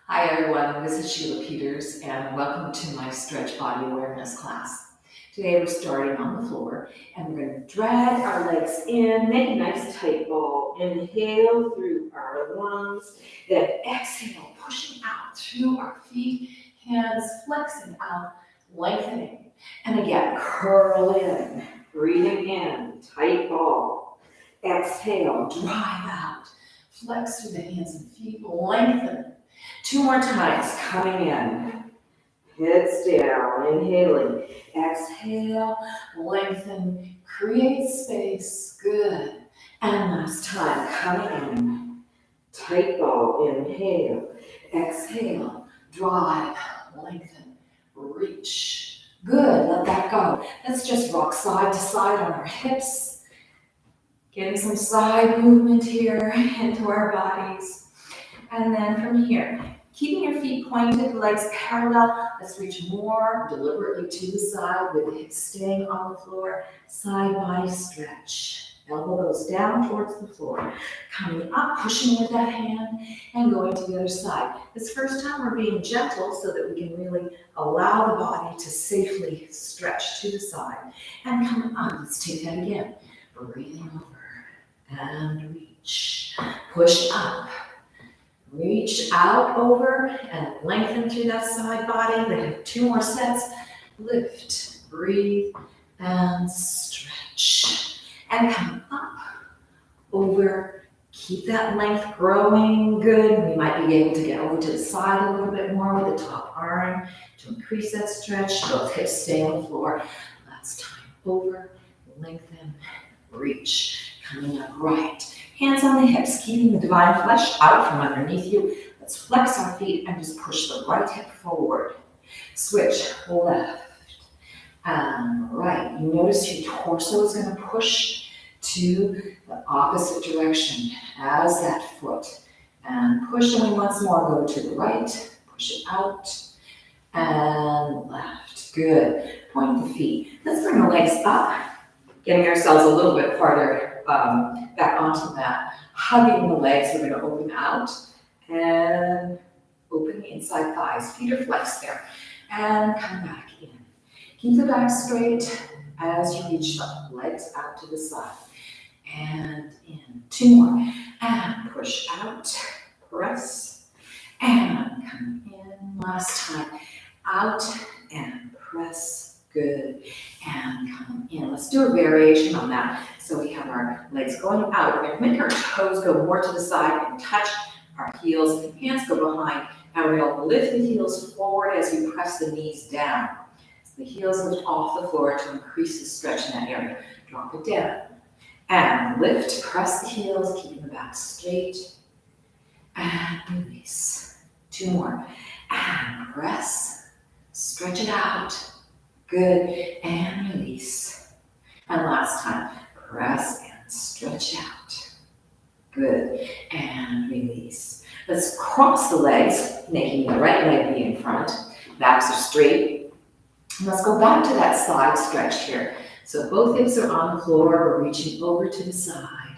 Hi everyone, this is Sheila Peters and welcome to my Stretch Body Awareness class. Today we're starting on the floor and we're going to drag our legs in, make a nice tight ball, inhale through our lungs, then exhale, pushing out through our feet, hands flexing out, lengthening, and again curl in, breathing in, tight ball, exhale, drive out, flex through the hands and feet, lengthen. Two more times, coming in, hips down, inhaling, exhale, lengthen, create space, good. And last time, coming in, tight ball, inhale, exhale, drive, lengthen, reach, good, let that go. Let's just rock side to side on our hips, getting some side movement here into our bodies. And then from here, keeping your feet pointed, legs parallel, let's reach more deliberately to the side with the hips staying on the floor, side body stretch. Elbow goes down towards the floor, coming up, pushing with that hand, and going to the other side. This first time we're being gentle so that we can really allow the body to safely stretch to the side. And coming up, let's take that again. Breathing over and reach, push up. Reach out over and lengthen through that side body. Then two more sets. Lift, breathe, and stretch. And come up, over. Keep that length growing. Good. We might be able to get over to the side a little bit more with the top arm to increase that stretch. Both hips stay on the floor. Last time. Over, lengthen, reach. Coming up right. Hands on the hips, keeping the divine flesh out from underneath you. Let's flex our feet and just push the right hip forward. Switch, left and right. You notice your torso is going to push to the opposite direction as that foot. And push, and once more go to the right, push it out, and left. Good. Point the feet. Let's bring the legs up, getting ourselves a little bit farther back onto the mat. Hugging the legs, we're going to open out and open the inside thighs. Feet are flexed there. And come back in. Keep the back straight as you reach the legs out to the side. And in. Two more. And push out. Press. And come in. Last time. Out and press. Good. And come in. Let's do a variation on that. So we have our legs going out. We're going to make our toes go more to the side and touch our heels. Hands go behind. And we're going to lift the heels forward as we press the knees down. So the heels lift off the floor to increase the stretch in that area. Drop it down. And lift, press the heels, keeping the back straight. And release. Two more. And press. Stretch it out. Good, and release. And last time, press and stretch out. Good, and release. Let's cross the legs, making the right leg be in front. Backs are straight. And let's go back to that side stretch here. So both hips are on the floor. We're reaching over to the side.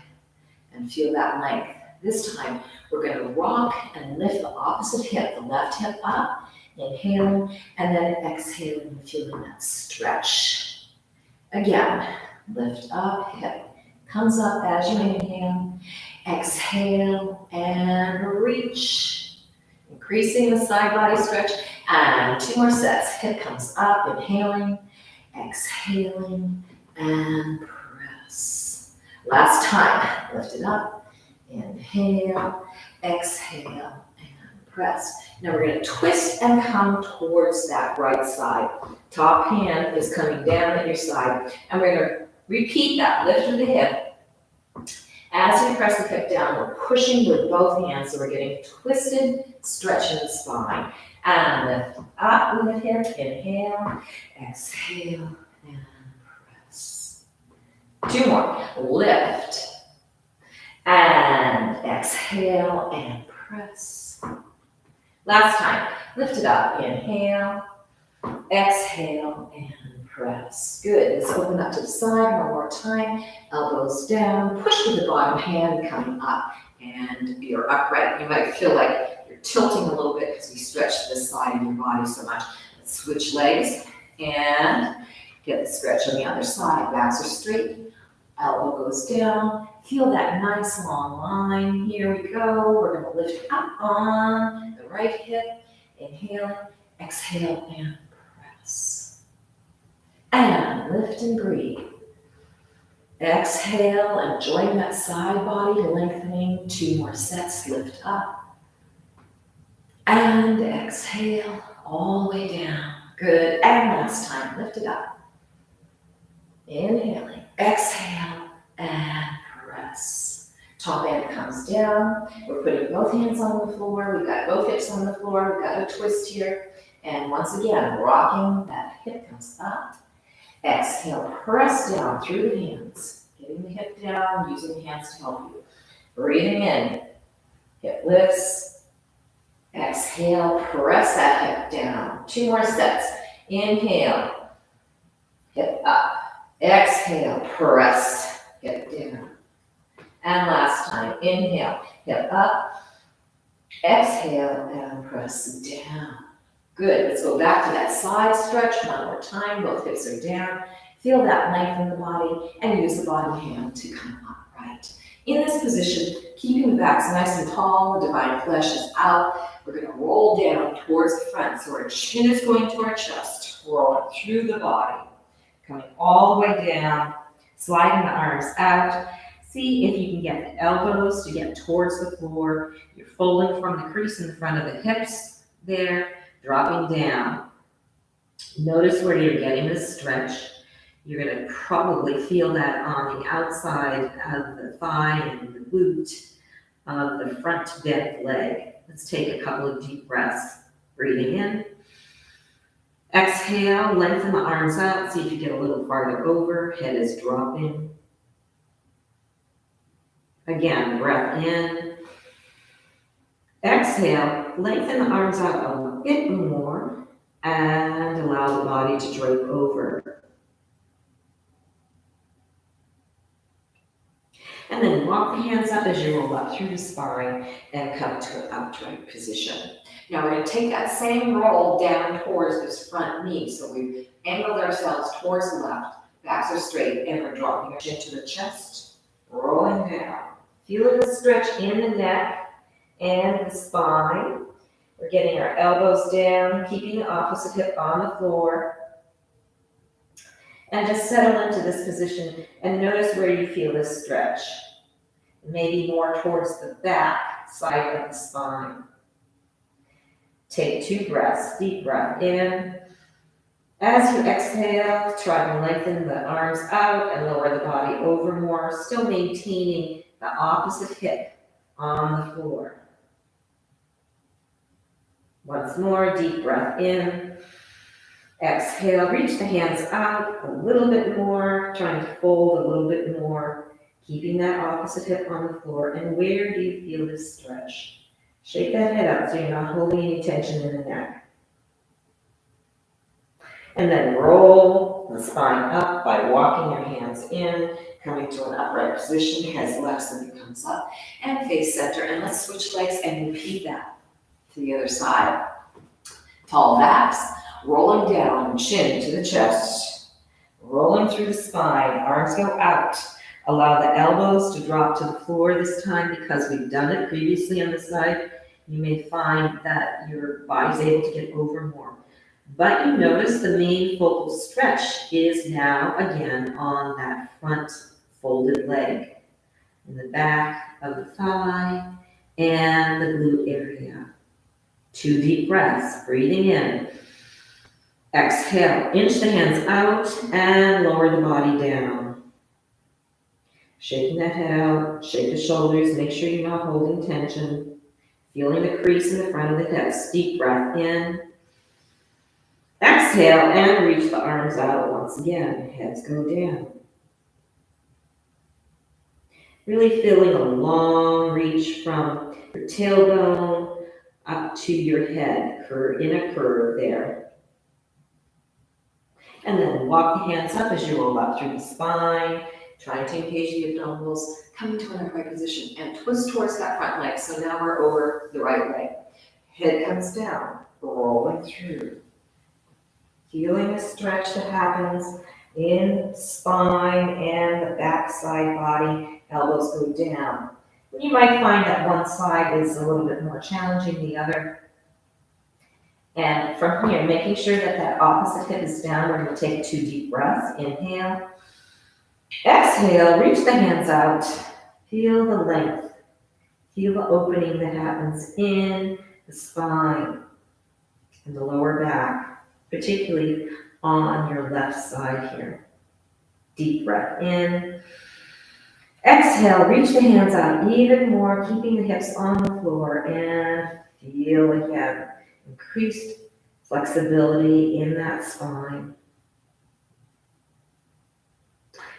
And feel that length. This time, we're going to rock and lift the opposite hip, the left hip up. Inhaling and then exhaling and feeling that stretch. Again, lift up, hip comes up as you inhale. Exhale and reach. Increasing the side body stretch. And two more sets. Hip comes up, inhaling, exhaling, and press. Last time, lift it up, inhale, exhale, press. Now we're going to twist and come towards that right side. Top hand is coming down at your side. And we're going to repeat that. Lift of the hip. As we press the hip down, we're pushing with both hands. So we're getting twisted, stretching the spine. And lift up with the hip. Inhale, exhale, and press. Two more. Lift. And exhale and press. Last time, lift it up, inhale, exhale, and press. Good, let's open up to the side one more time. Elbows down, push with the bottom hand coming up, and you're upright. You might feel like you're tilting a little bit because we stretched this side of your body so much. Let's switch legs and get the stretch on the other side. Backs are straight, elbow goes down. Feel that nice long line. Here we go. We're going to lift up on the right hip. Inhale, exhale, and press. And lift and breathe. Exhale, and join that side body, lengthening. 2 more sets. Lift up. And exhale, all the way down. Good. And last time, lift it up. Inhaling, exhale, and press. Top end comes down. We're putting both hands on the floor. We've got both hips on the floor. We've got a twist here. And once again, rocking, that hip comes up. Exhale, press down through the hands. Getting the hip down, using the hands to help you. Breathing in, hip lifts. Exhale, press that hip down. 2 more sets. Inhale, hip up. Exhale, press, hip down. And last time, inhale, hip up. Exhale, and press down. Good, let's go back to that side stretch one more time. Both hips are down. Feel that length in the body and use the bottom hand to come upright. In this position, keeping the backs nice and tall, the divine flesh is out. We're going to roll down towards the front. So our chin is going to our chest, rolling through the body. Coming all the way down, sliding the arms out. See if you can get the elbows to get towards the floor. You're folding from the crease in the front of the hips there. Dropping down. Notice where you're getting the stretch. You're going to probably feel that on the outside of the thigh and the glute of the front bent leg. Let's take a couple of deep breaths. Breathing in. Exhale, lengthen the arms out. See if you get a little farther over. Head is dropping. Again, breath in. Exhale, lengthen the arms out a bit more and allow the body to drape over. And then walk the hands up as you roll up through the spine and come to an upright position. Now we're going to take that same roll down towards this front knee. So we've angled ourselves towards the left, backs are straight, and we're dropping our chin to the chest, rolling down. Feel the stretch in the neck and the spine. We're getting our elbows down, keeping the opposite hip on the floor. And just settle into this position and notice where you feel this stretch. Maybe more towards the back side of the spine. Take 2 breaths, deep breath in. As you exhale, try to lengthen the arms out and lower the body over more, still maintaining the opposite hip on the floor. Once more, deep breath in. Exhale, reach the hands out a little bit more, trying to fold a little bit more, keeping that opposite hip on the floor. And where do you feel this stretch? Shake that head up so you're not holding any tension in the neck. And then roll the spine up by walking your hands in, coming to an upright position, head left and it comes up, and face center. And let's switch legs and repeat that to the other side. Tall backs, rolling down, chin to the chest, rolling through the spine, arms go out. Allow the elbows to drop to the floor this time because we've done it previously on the side. You may find that your body's able to get over more. But you notice the main focal stretch is now again on that front folded leg, in the back of the thigh and the glute area. 2 deep breaths, breathing in. Exhale, inch the hands out and lower the body down. Shaking that head out, shake the shoulders, make sure you're not holding tension. Feeling the crease in the front of the hips. Deep breath in. Exhale and reach the arms out once again. Heads go down. Really feeling a long reach from your tailbone up to your head, in a curve there. And then walk the hands up as you roll up through the spine, trying to engage the abdominals, coming to an upright position and twist towards that front leg. So now we're over the right leg. Head comes down, rolling through. Feeling the stretch that happens in spine and the backside body. Elbows go down. You might find that one side is a little bit more challenging than the other. And from here, making sure that that opposite hip is down, we're going to take 2 deep breaths. Inhale. Exhale, reach the hands out. Feel the length. Feel the opening that happens in the spine and the lower back, particularly on your left side here. Deep breath in. Exhale, reach the hands out even more, keeping the hips on the floor, and feel again increased flexibility in that spine.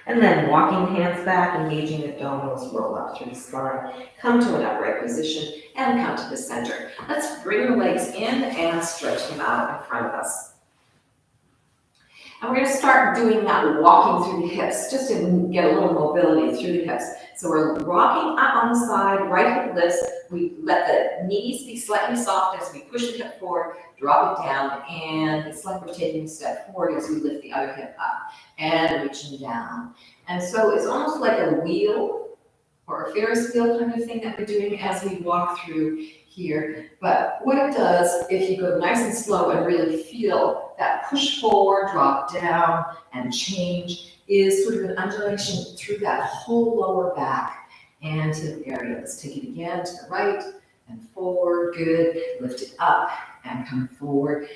And then walking the hands back, engaging the abdominals, roll up through the spine, come to an upright position, and come to the center. Let's bring the legs in and stretch them out in front of us. And we're going to start doing that walking through the hips, just to get a little mobility through the hips. So we're rocking up on the side, right hip lifts. We let the knees be slightly soft as we push the hip forward, drop it down, and it's like we're taking a step forward as we lift the other hip up and reaching down. And so it's almost like a wheel or a Ferris wheel kind of thing that we're doing as we walk through here. But what it does, if you go nice and slow and really feel that push forward, drop down, and change, is sort of an undulation through that whole lower back and hip area. Let's take it again to the right and forward. Good. Lift it up and come forward.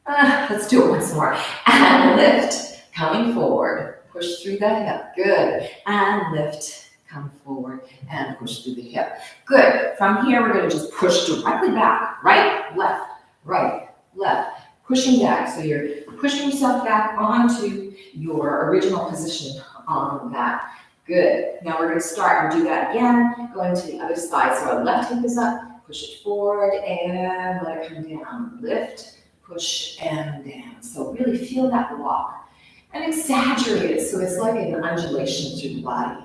Let's do it once more. And lift, coming forward. Push through that hip. Good. And lift. Come forward and push through the hip. Good. From here, we're going to just push directly back. Right, left. Pushing back. So you're pushing yourself back onto your original position on the mat. Good. Now we're going to start and do that again, going to the other side. So our left hip is up, push it forward, and let it come down. Lift, push, and down. So really feel that walk. And exaggerate it so it's like an undulation through the body.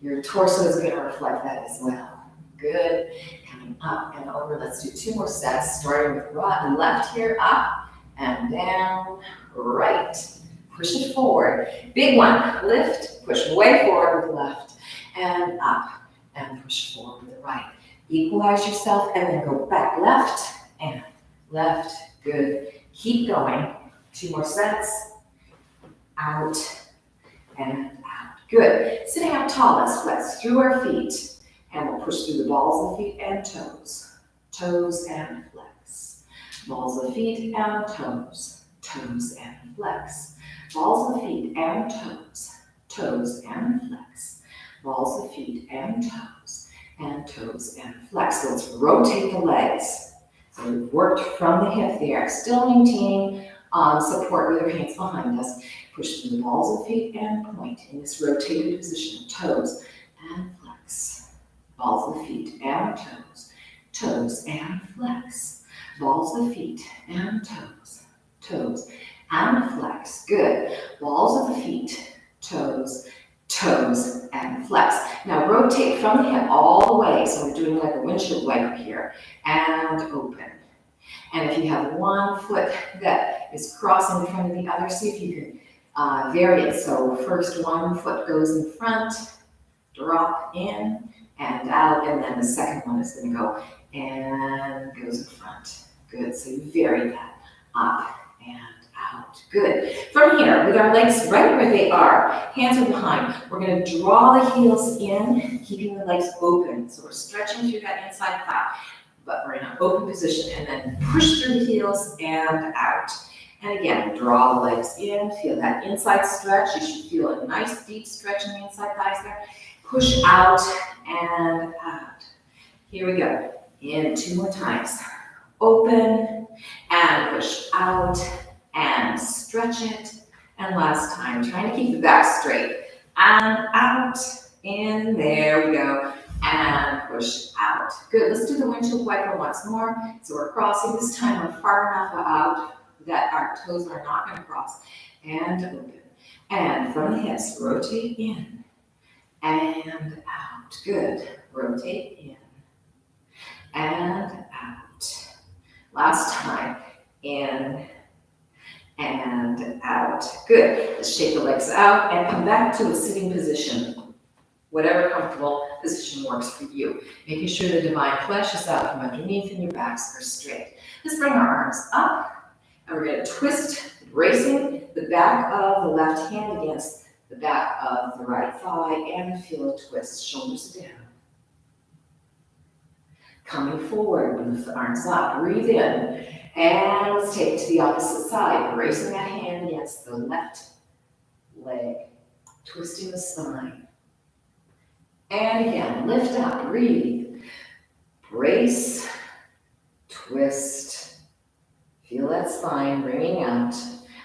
Your torso is going to reflect that as well. Good. Coming up and over. Let's do 2 more sets, starting with left here, up and down, right. Push it forward. Big one. Lift, push way forward with left, and up, and push forward with the right. Equalize yourself, and then go back. Left, and left. Good. Keep going. 2 more sets. Out, and out. Good. Sitting up tall, let's flex through our feet, and we'll push through the balls of the feet and toes. Toes and flex. Balls of the feet and toes. Toes and flex. Balls of the feet and toes. Toes and flex. Balls of feet and toes. And toes and flex. So let's rotate the legs. So we've worked from the hip there, still maintaining support with our hands behind us. Push through the balls of feet and point in this rotated position. Toes and flex. Balls of feet and toes. Toes and flex. Balls of feet and toes. Toes and flex. Good. Balls of the feet, toes, toes, and flex. Now rotate from the hip all the way. So we're doing like a windshield wiper here. And open. And if you have one foot that is crossing in front of the other, see if you can vary it. So first one foot goes in front, drop in and out, and then the second one is going to go and goes in front. Good. So you vary that up and out. Good. From here, with our legs right where they are, hands are behind, we're going to draw the heels in, keeping the legs open. So we're stretching through that inside thigh, but we're in an open position, and then push through the heels and out. And again, draw the legs in, feel that inside stretch. You should feel a nice deep stretch in the inside thighs there. Push out and out. Here we go. In 2 more times. Open and push out and stretch it. And last time, trying to keep the back straight. And out, in, there we go. And push out. Good, let's do the windshield wiper once more. So we're crossing, this time we're far enough out that our toes are not going to cross. And open. And from the hips, rotate in and out. Good. Rotate in and out. Last time. In and out. Good. Let's shake the legs out and come back to a sitting position. Whatever comfortable position works for you. Making sure the divine flesh is out from underneath and your backs are straight. Let's bring our arms up and we're going to twist, bracing the back of the left hand against the back of the right thigh and feel a twist. Shoulders down. Coming forward with the arms up. Breathe in. And let's take it to the opposite side. Bracing that hand against the left leg. Twisting the spine. And again, lift up. Breathe. Brace. Twist. Feel that spine bringing out.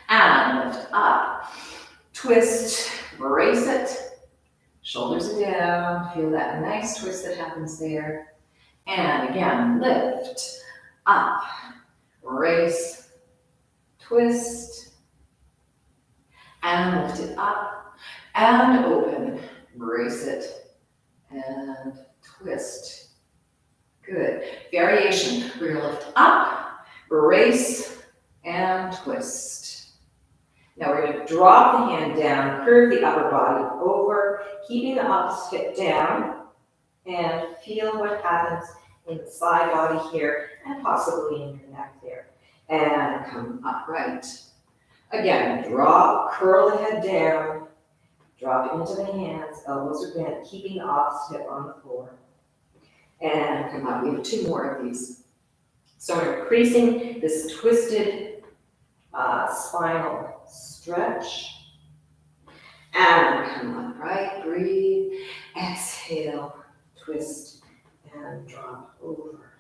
And lift up. Twist. Brace it. Shoulders are down. Feel that nice twist that happens there. And again, lift, up, brace, twist, and lift it up, and open, brace it, and twist. Good. Variation. We're going to lift up, brace, and twist. Now we're going to drop the hand down, curve the upper body over, keeping the opposite hip down, and feel what happens in the side body here and possibly in your neck there. And come upright. Again, drop, curl the head down, drop into the hands, elbows are bent, keeping the opposite hip on the floor. And come up. We have two more of these. So we're increasing this twisted spinal stretch. And come upright, breathe, exhale. Twist and drop over.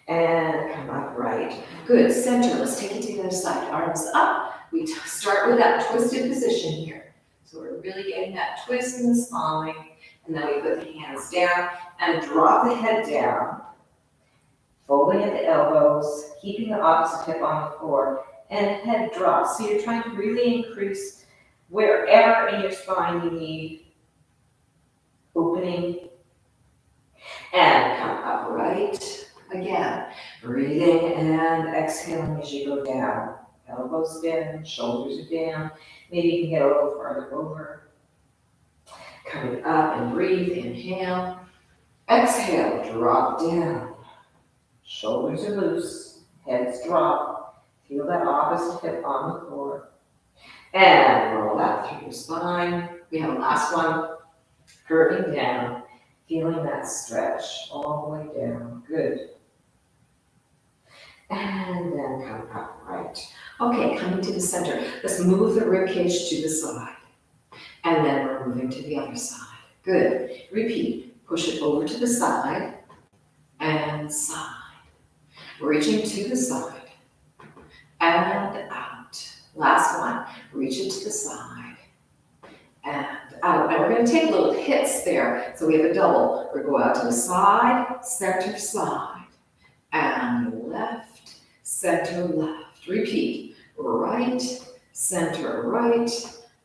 And come upright. Good. Center. Let's take it to the other side. Arms up. We start with that twisted position here. So we're really getting that twist in the spine. And then we put the hands down and drop the head down. Folding at the elbows. Keeping the opposite hip on the floor. And head drops. So you're trying to really increase wherever in your spine you need opening, and come upright again. Breathing and exhaling as you go down. Elbows down, shoulders are down. Maybe you can get a little farther over. Coming up and breathe, inhale. Exhale, drop down. Shoulders are loose, heads drop. Feel that opposite hip on the floor. And roll that through your spine. We have a last one. Curving down, feeling that stretch all the way down. Good. And then come upright. Okay, coming to the center. Let's move the rib cage to the side. And then we're moving to the other side. Good. Repeat. Push it over to the side and side. Reaching to the side and out. Last one. Reach it to the side. And out. And we're going to take little hits there. So we have a double. We're going out to the side, center, side. And left, center, left. Repeat. Right, center, right.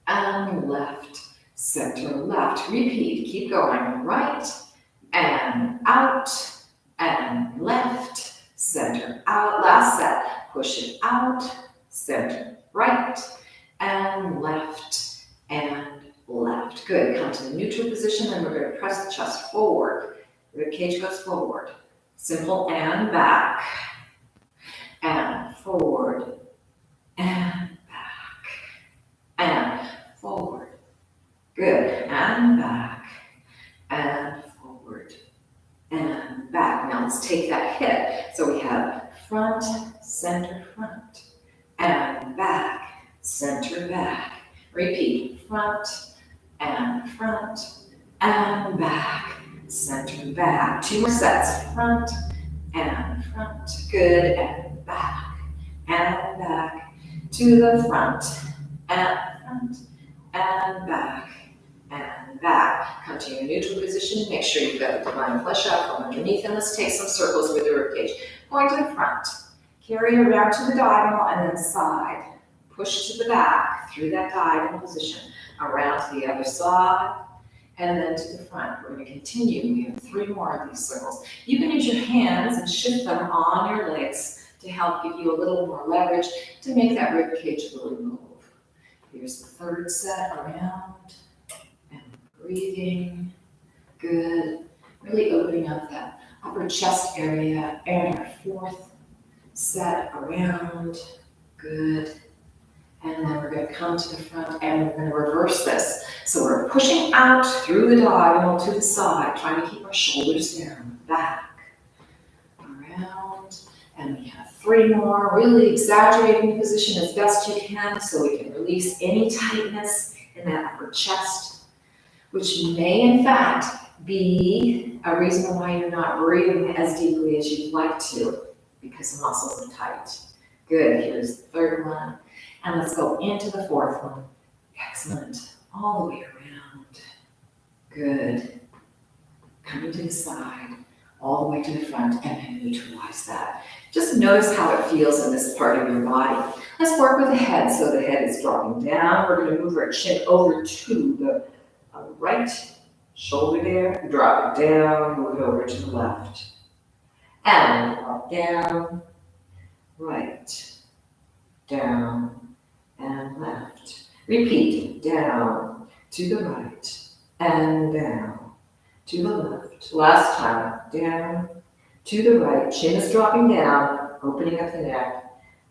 And left, center, left. Repeat. Keep going. Right and out. And left, center, out. Last set. Push it out, center, right. And left and left. Good. Come to the neutral position and we're going to press the chest forward. Rib cage goes forward. Simple and back. And forward. And back. And forward. Good. And back. And forward. And back. Now let's take that hip. So we have front, center, front. And back, center, back. Repeat. Front, and back, center, back. Two more sets, front, and front, good, and back, to the front, and back. Come to your neutral position, make sure you've got the divine flesh out from underneath, and let's take some circles with the ribcage. Going to the front, carry around to the diagonal, and then side. Push to the back, through that diagonal position, around to the other side, and then to the front. We're going to continue. We have 3 more of these circles. You can use your hands and shift them on your legs to help give you a little more leverage to make that rib cage really move. Here's the 3rd set around and breathing. Good. Really opening up that upper chest area, and our 4th set around. Good. And then we're going to come to the front and we're going to reverse this. So we're pushing out through the diagonal to the side, trying to keep our shoulders down, back, around. And we have 3 more, really exaggerating the position as best you can so we can release any tightness in that upper chest, which may in fact be a reason why you're not breathing as deeply as you'd like to, because the muscles are tight. Good, here's the 3rd one. And let's go into the 4th one. Excellent. All the way around. Good. Coming to the side, all the way to the front, and then neutralize that. Just notice how it feels in this part of your body. Let's work with the head. So the head is dropping down. We're going to move our chin over to the right shoulder there. Drop it down, move it over to the left. And up, down, right, down, and left. Repeat, down, to the right, and down, to the left. Last time, down, to the right, chin is dropping down, opening up the neck,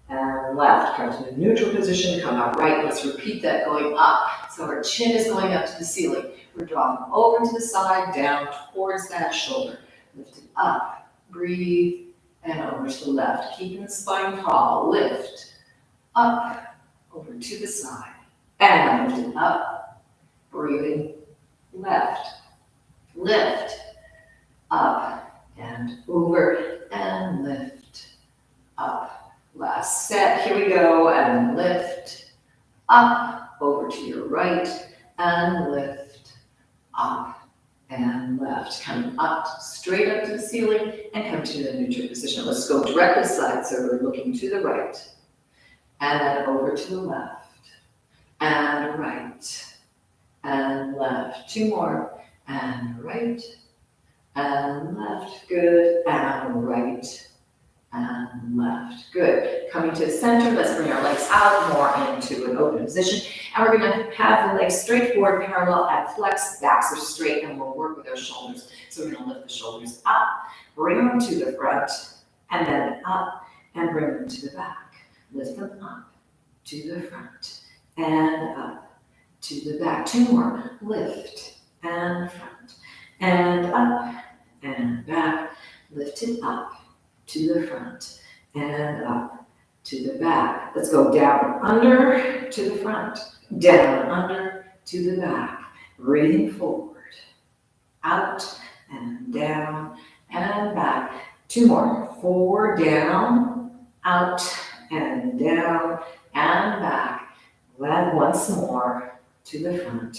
and left. Come to the neutral position, come out right. Let's repeat that going up. So our chin is going up to the ceiling. We're dropping over to the side, down towards that shoulder. Lift it up, breathe, and over to the left. Keeping the spine tall, lift, up, over to the side, and lift it up, breathing, left, lift, up, and over, and lift, up. Last set, here we go, and lift, up, over to your right, and lift, up, and left. Come up, straight up to the ceiling, and come to the neutral position. Let's go directly side, so we're looking to the right, and then over to the left, and right, and left. 2 more, and right, and left. Good, and right, and left. Good. Coming to the center, let's bring our legs out more into an open position. And we're going to have the legs straight forward, parallel, and flex. Backs are straight, and we'll work with our shoulders. So we're going to lift the shoulders up, bring them to the front, and then up, and bring them to the back. Lift them up, to the front, and up, to the back. 2 more. Lift, and front, and up, and back. Lift it up, to the front, and up, to the back. Let's go down, under, to the front, down, under, to the back. Breathing forward, out, and down, and back. 2 more. Forward, down, out, and down, and back. Then once more, to the front,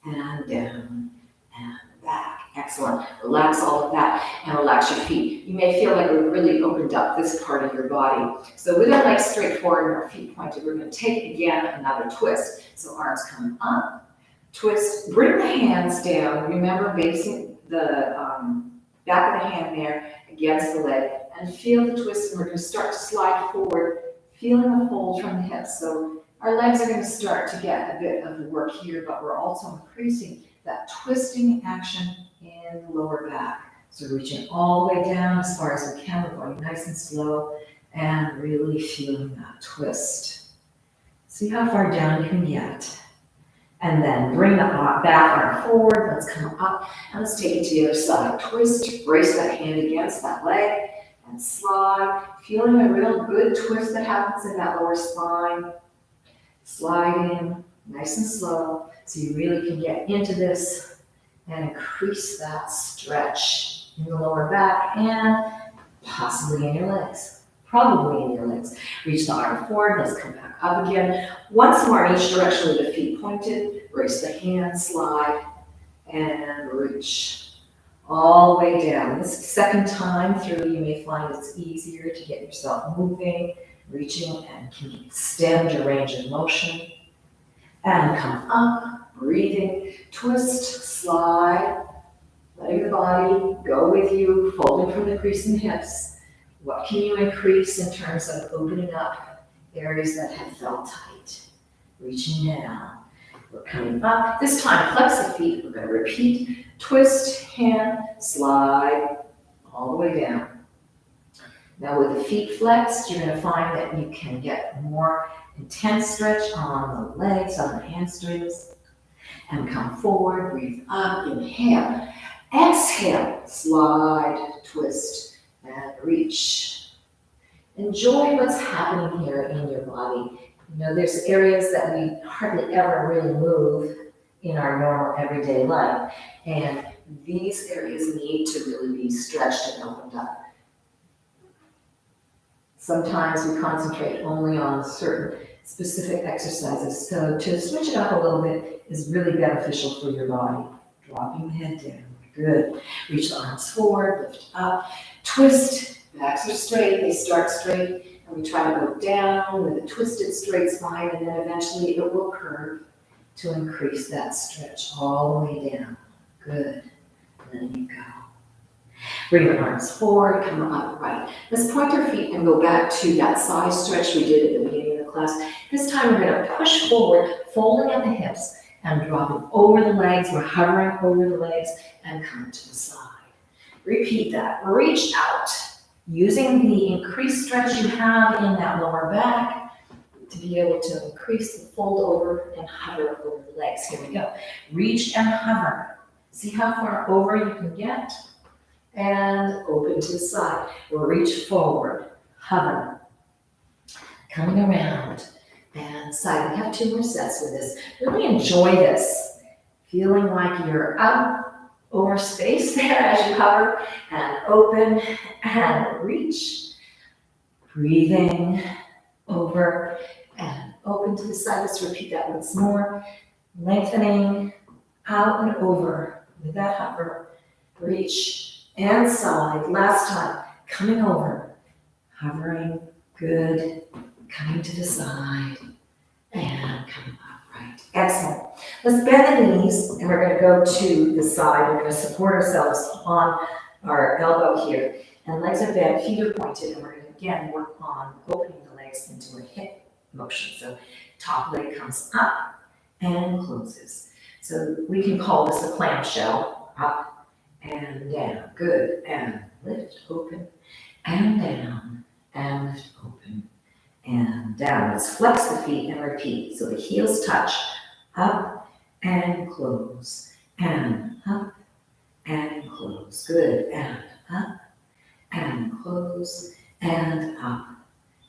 and down, and back. Excellent. Relax all of that and relax your feet. You may feel like we've really opened up this part of your body. So with our legs straight forward and our feet pointed, we're going to take again another twist. So arms come up, twist, bring the hands down. Remember basing the back of the hand there against the leg, and feel the twist. And we're going to start to slide forward, feeling the fold from the hips. So our legs are going to start to get a bit of the work here, but we're also increasing that twisting action in the lower back. So reaching all the way down as far as we can. We're going nice and slow and really feeling that twist. See how far down you can get. And then bring the back arm forward. Let's come up and let's take it to the other side. Twist, brace that hand against that leg and slide. Feeling a real good twist that happens in that lower spine. Sliding nice and slow so you really can get into this and increase that stretch in the lower back and possibly in your legs. Probably in your legs. Reach the arm forward. Let's come back up again. Once more in each direction with the feet pointed. Brace the hands, slide, and reach all the way down. This second time through, you may find it's easier to get yourself moving, reaching, and can extend your range of motion. And come up, breathing, twist, slide, letting the body go with you, folding from the crease in the hips. What can you increase in terms of opening up areas that have felt tight? Reaching down. We're coming up. This time, flex the feet. We're going to repeat. Twist, hand, slide, all the way down. Now with the feet flexed, you're going to find that you can get more intense stretch on the legs, on the hamstrings. And come forward, breathe up, inhale. Exhale, slide, twist, and reach. Enjoy what's happening here in your body. You know, there's areas that we hardly ever really move in our normal everyday life. And these areas need to really be stretched and opened up. Sometimes we concentrate only on certain specific exercises. So to switch it up a little bit is really beneficial for your body. Dropping the head down. Good. Reach the arms forward, lift up, twist. Backs are straight, they start straight, and we try to go down with a twisted straight spine, and then eventually it will curve to increase that stretch all the way down. Good. Letting you go. Bring your arms forward, come upright. Let's point our feet and go back to that side stretch we did at the beginning of the class. This time we're going to push forward, folding at the hips and dropping over the legs. We're hovering over the legs and come to the side. Repeat that. Reach out, using the increased stretch you have in that lower back to be able to increase the fold over and hover over the legs. Here we go. Reach and hover. See how far over you can get? And open to the side. We'll reach forward, hover, coming around, and side. We have 2 more sets with this. Really enjoy this. Feeling like you're out over space there as you hover, and open, and reach. Breathing over, and open to the side. Let's repeat that once more. Lengthening, out and over with that hover. Reach. And side, last time, coming over, hovering, good, coming to the side, and coming upright. Excellent. Let's bend the knees, and we're going to go to the side. We're going to support ourselves on our elbow here, and legs are bent, feet are pointed, and we're going to again work on opening the legs into a hip motion. So top leg comes up and closes. So we can call this a clamshell, up and down, good, and lift, open, and down, and lift, open, and down. Let's flex the feet and repeat. So the heels touch, up, and close, and up, and close, good, and up, and close, and up,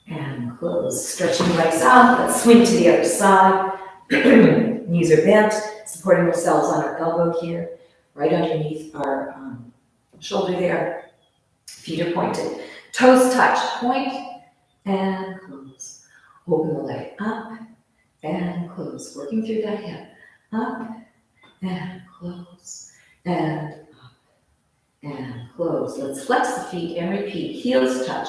and close. Stretching the legs out, let's swing to the other side. Knees are bent, supporting ourselves on our elbow here. Right underneath our shoulder there. Feet are pointed. Toes touch. Point and close. Open the leg up and close. Working through that hip. Up and close. And up and close. Let's flex the feet and repeat. Heels touch.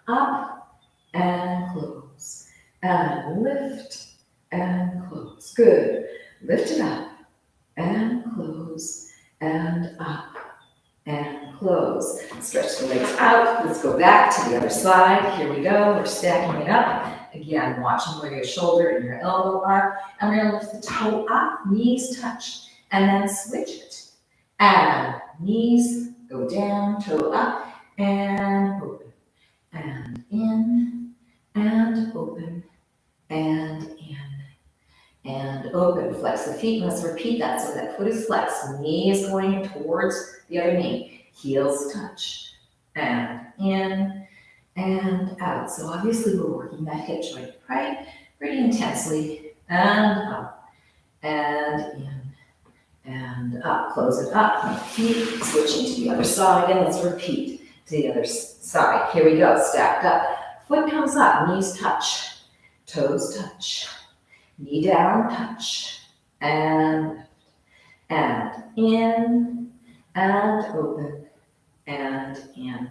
Up and close. And lift and close. Good. Lift it up and close. And up and close. Stretch the legs out. Let's go back to the other side. Here we go. We're stacking it up. Again, watching where your shoulder and your elbow are. And we're going to lift the toe up, knees touch, and then switch it. And knees go down, toe up, and open. And in, and open, and in. And open, flex the feet. Let's repeat that. So that foot is flexed, knee is going towards the other knee. Heels touch, and in, and out. So obviously we're working that hip joint, right? Pretty intensely, and up, and in, and up. Close it up, my feet, switching to the other side, and let's repeat to the other side. Here we go, stacked up. Foot comes up, knees touch, toes touch. Knee down, touch, and in, and open, and in,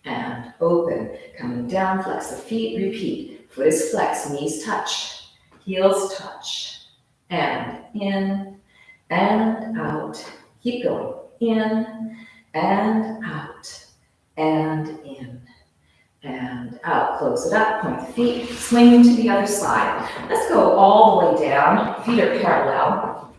and open. Coming down, flex the feet, repeat. Foot is flexed, knees touch, heels touch, and in, and out. Keep going. In, and out, and in, and out. Close it up, point the feet, swing to the other side. Let's go all the way down. Feet are parallel.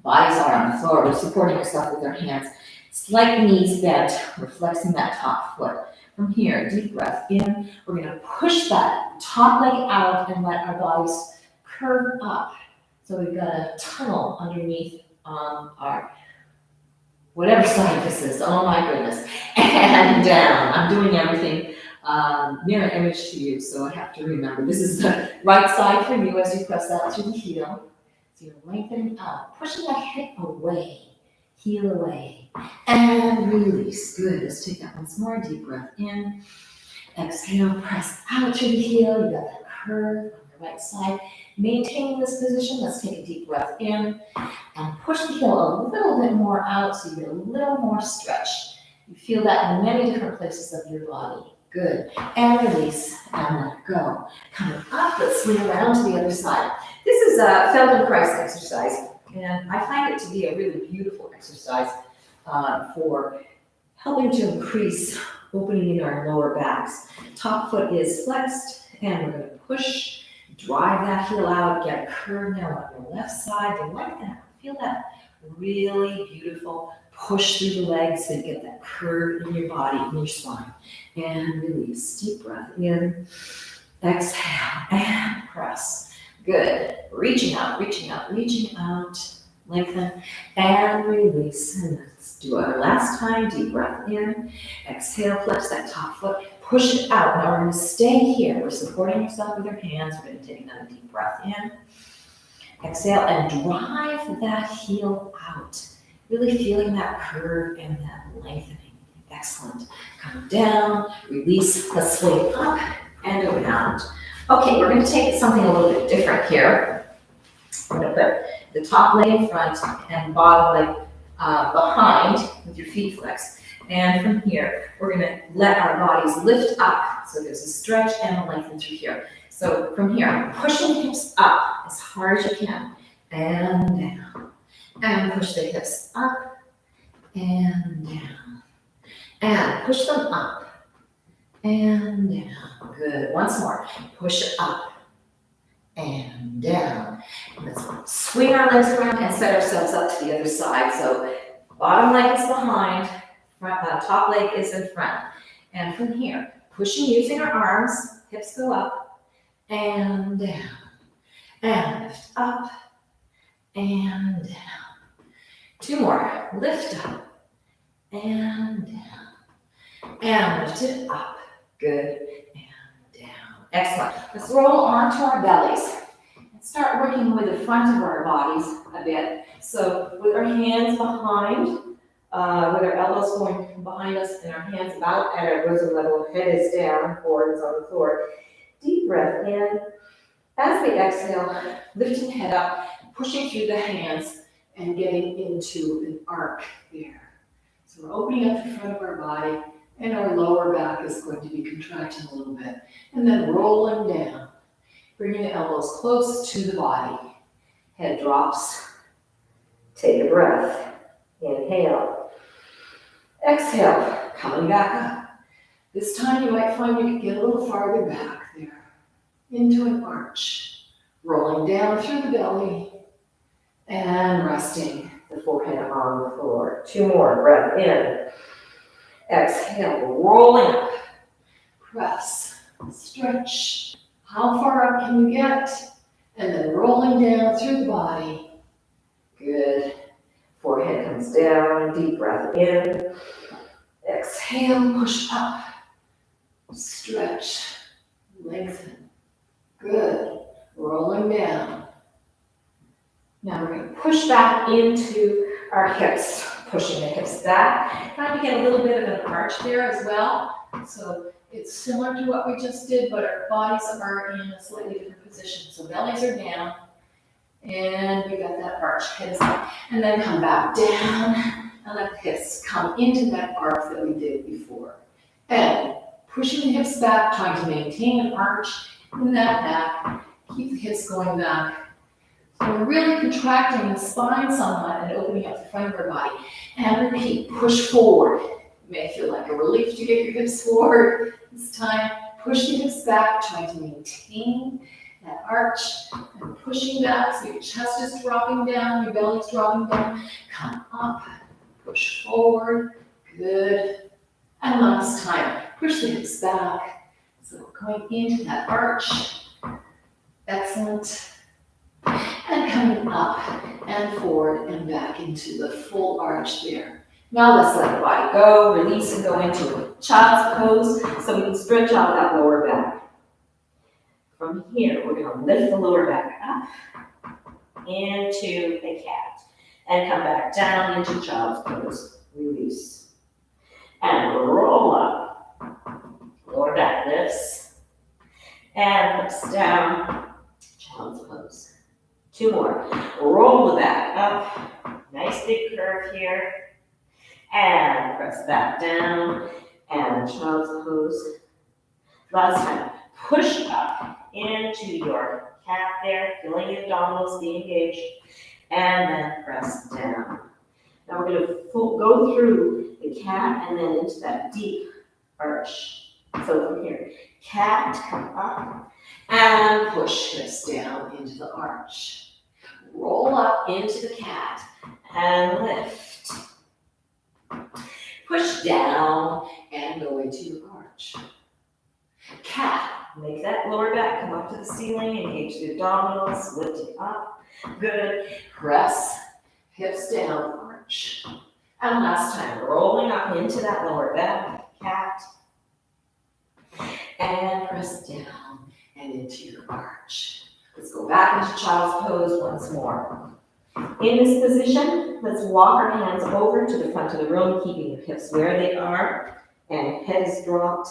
Bodies are on the floor. We're supporting ourselves with our hands. Slight knees bent. We're flexing that top foot. From here, deep breath in. We're going to push that top leg out and let our bodies curve up. So we've got a tunnel underneath our whatever side this is. Oh my goodness. And down. I'm doing everything mirror image to you, so I have to remember. This is the right side for you as you press out through the heel. So you're lengthening out, pushing that hip away, heel away, and release. Good. Let's take that once more. Deep breath in. Exhale, press out through the heel. You got that curve on the right side. Maintaining this position. Let's take a deep breath in and push the heel a little bit more out so you get a little more stretch. You feel that in many different places of your body. Good. And release and let go. Coming up, let's swing around to the other side. This is a Feldenkrais exercise, and I find it to be a really beautiful exercise for helping to increase opening in our lower backs. Top foot is flexed, and we're going to push, drive that heel out, get a curve now on your left side, and like that. Feel that really beautiful push through the legs and get that curve in your body, in your spine. And release. Deep breath in. Exhale and press. Good. Reaching out, reaching out, reaching out. Lengthen and release. And let's do our last time. Deep breath in. Exhale, flex that top foot. Push it out. Now we're going to stay here. We're supporting ourselves with our hands. We're going to take another deep breath in. Exhale and drive that heel out. Really feeling that curve and that lengthening. Excellent. Come down, release, let's swing up and around. Okay, we're going to take something a little bit different here. We're going to put the top leg in front and bottom leg behind with your feet flexed. And from here, we're going to let our bodies lift up. So there's a stretch and a lengthen through here. So from here, pushing the hips up as hard as you can. And down. And push the hips up and down. And push them up and down. Good. Once more. Push it up and down. Let's swing our legs around and set ourselves up to the other side. So bottom leg is behind, top leg is in front. And from here, pushing using our arms, hips go up and down. And lift up and down. Two more. Lift up and down. And lift it up. Good. And down. Excellent. Let's roll onto our bellies and start working with the front of our bodies a bit. So with our hands behind, with our elbows going behind us and our hands about at our bosom level, head is down, forward is on the floor. Deep breath in. As we exhale, lifting head up, pushing through the hands, and getting into an arc there. So we're opening up the front of our body, and our lower back is going to be contracting a little bit. And then rolling down, bringing the elbows close to the body. Head drops. Take a breath. Inhale. Exhale, coming back up. This time you might find you can get a little farther back there, into an arch. Rolling down through the belly, and resting the forehead on the floor. Two more. Breath in. Exhale. Rolling up. Press. Stretch. How far up can you get? And then rolling down through the body. Good. Forehead comes down. Deep breath in. Exhale. Push up. Stretch. Lengthen. Good. Rolling down. Now we're going to push back into our hips, pushing the hips back. Trying to get a little bit of an arch there as well. So it's similar to what we just did, but our bodies are in a slightly different position. So bellies are down, and we got that arch, hips up. And then come back down, and let the hips come into that arc that we did before. And pushing the hips back, trying to maintain an arch in that back. Keep the hips going back. So we're really contracting the spine somewhat and opening up the front of our body. And repeat, push forward. It may feel like a relief to get your hips forward. This time, push the hips back, trying to maintain that arch and pushing back so your chest is dropping down, your belly's dropping down. Come up, push forward, good. And last time, push the hips back. So going into that arch, excellent. And coming up and forward and back into the full arch there. Now let's let the body go, release and go into a child's pose so we can stretch out that lower back. From here, we're going to lift the lower back up into a cat and come back down into child's pose. Release. And roll up. Lower back lifts and lifts down. Child's pose. 2 more. Roll the back up. Nice big curve here. And press back down. And child's pose. Last time. Push up into your cat there. Feeling the abdominals be engaged. And then press down. Now we're going to go through the cat and then into that deep arch. So from here, cat, come up. And push hips down into the arch. Roll up into the cat and lift. Push down and go into your arch. Cat, make that lower back come up to the ceiling, engage the abdominals, lift it up. Good. Press, hips down, arch. And last time, rolling up into that lower back, cat. And press down and into your arch. Let's go back into child's pose once more. In this position, let's walk our hands over to the front of the room, keeping your hips where they are, and head is dropped,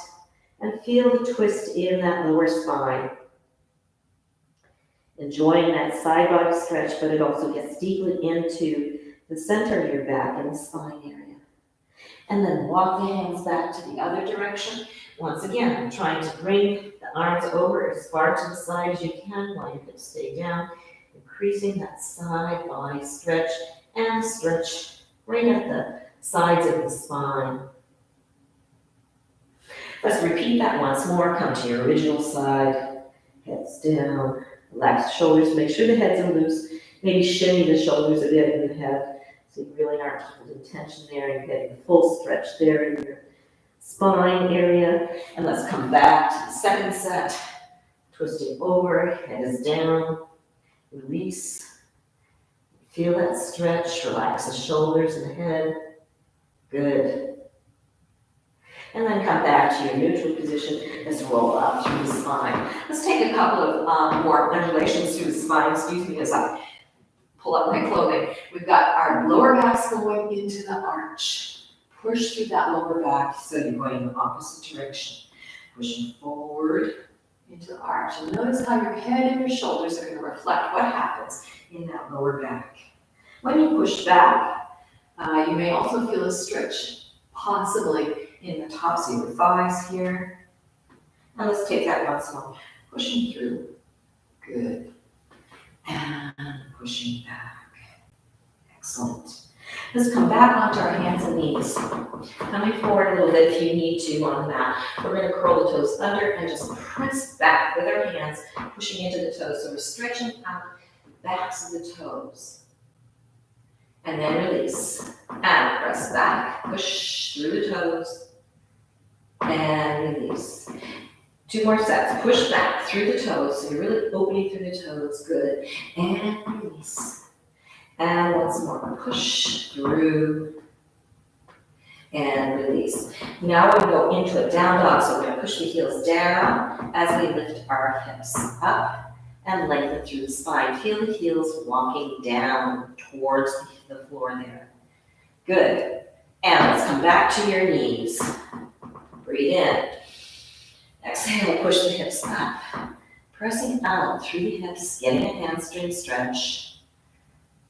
and feel the twist in that lower spine. Enjoying that side body stretch, but it also gets deeply into the center of your back and the spine area. And then walk the hands back to the other direction. Once again, trying to bring the arms over as far to the side as you can while your hips stay down, increasing that side body stretch and stretch right at the sides of the spine. Let's repeat that once more. Come to your original side, heads down, relax the shoulders, make sure the heads are loose. Maybe shimmy the shoulders a bit in the head so you really aren't holding tension there. You're getting the full stretch there in your spine area. And let's come back to the second set. Twisting over, head is down, release. Feel that stretch, relax the shoulders and the head. Good. And then come back to your neutral position. Let's roll up through the spine. Let's take a couple of more undulations through the spine. Excuse me as I pull up my clothing. We've got our lower backs going into the arch. Push through that lower back so you're going in the opposite direction. Pushing forward into the arch. And notice how your head and your shoulders are going to reflect what happens in that lower back. When you push back, you may also feel a stretch, possibly in the tops of your thighs here. And let's take that once more. Pushing through. Good. And pushing back. Excellent. Let's come back onto our hands and knees. Coming forward a little bit if you need to on the mat. We're going to curl the toes under and just press back with our hands, pushing into the toes. So we're stretching out the backs of the toes. And then release. And press back. Push through the toes. And release. 2 more sets. Push back through the toes. So you're really opening through the toes. Good. And release. And once more. Push through. And release. Now we're going to go into a down dog. So we're going to push the heels down as we lift our hips up and lengthen through the spine. Feel the heels walking down towards the floor there. Good. And let's come back to your knees. Breathe in. Exhale, push the hips up. Pressing out through the hips, getting a hamstring stretch.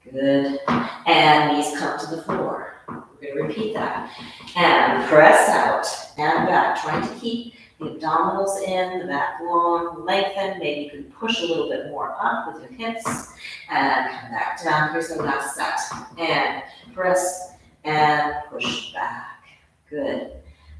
Good. And knees come to the floor. We're We're going to repeat that. And press out and back, trying to keep the abdominals in, the back long, lengthen. Maybe you can push a little bit more up with your hips and come back down. Here's our last set. And press and push back. Good.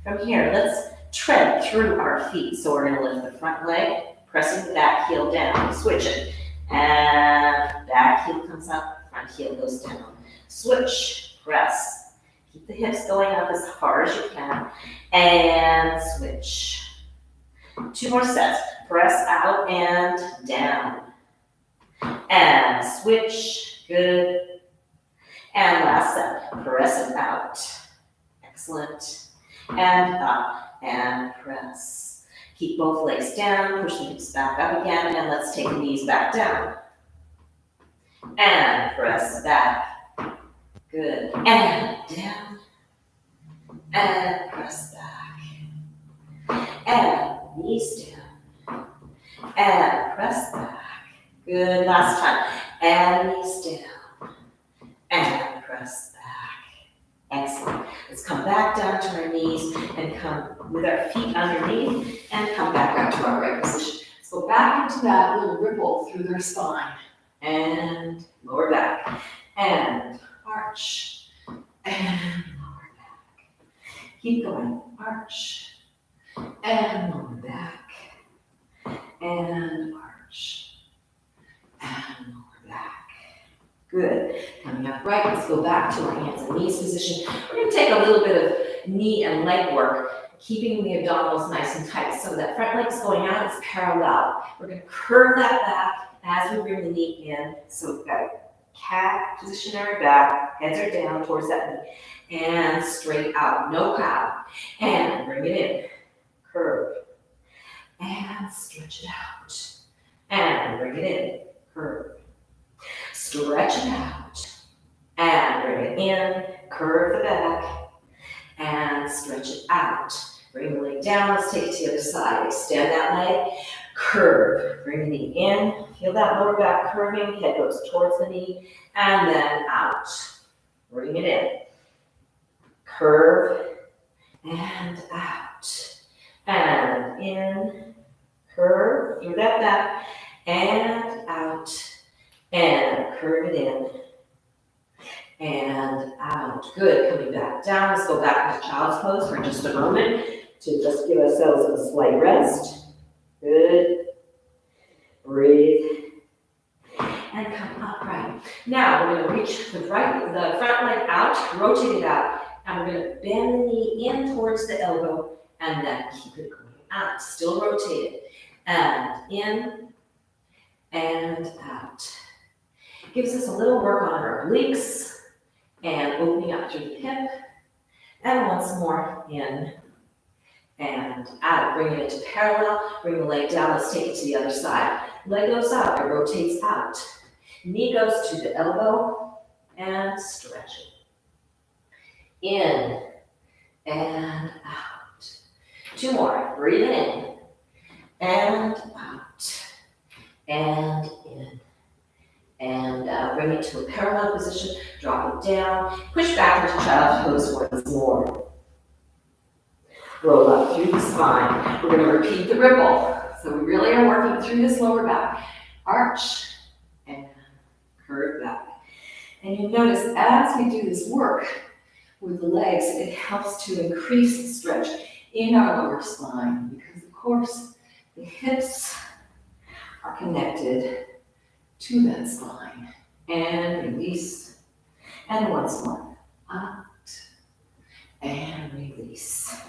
From here, let's tread through our feet. So we're going to lift the front leg, pressing the back heel down. Switch it. And back heel comes up, front heel goes down. Switch, press. Keep the hips going up as hard as you can. And switch. 2 more sets. Press out and down. And switch. Good. And last set. Press it out. Excellent. And up and press. Keep both legs down. Push the hips back up again. And let's take the knees back down. And press back. Good. And down. And press back. And knees down. And press back. Good. Last time. And knees down. And press back. Excellent. Let's come back down to our knees and come with our feet underneath and come back up to our right position. Let's go back into that little ripple through their spine. And lower back. And arch. And lower back. Keep going. Arch. And lower back. And arch. And lower back. Good. Coming up right, let's go back to our hands and knees position. We're going to take a little bit of knee and leg work, keeping the abdominals nice and tight. So that front leg's going out, it's parallel. We're going to curve that back as we bring the knee in. So we've got a cat, positionary back, heads are down towards that knee. And straight out, no cow. And bring it in. Curve. And stretch it out. And bring it in. Curve. Stretch it out. And bring it in. Curve the back. And stretch it out. Bring the leg down. Let's take it to the other side. Extend that leg. Curve. Bring the knee in. Feel that lower back curving. Head goes towards the knee. And then out. Bring it in. Curve. And out. And in. Curve. Through that back. And out. And curve it in. And out. Good. Coming back down. Let's go back into child's pose for just a moment to just give ourselves a slight rest. Good. Breathe. And come upright. Now we're going to reach the front leg out, rotate it out, and we're going to bend the knee in towards the elbow and then keep it going out. Still rotate it. And in and out. Gives us a little work on our obliques and opening up through the hip. And once more, in and out. Bring it into parallel. Bring the leg down. Let's take it to the other side. Leg goes out. It rotates out. Knee goes to the elbow and stretch it. In and out. 2 more. Breathe in and out. And in. And bring it to a parallel position. Drop it down. Push back into child's pose once more. Roll up through the spine. We're going to repeat the ripple. So we really are working through this lower back. Arch and curve back. And you'll notice as we do this work with the legs, it helps to increase the stretch in our lower spine because, of course, the hips are connected to that spine. And release. And once more. Out. And release.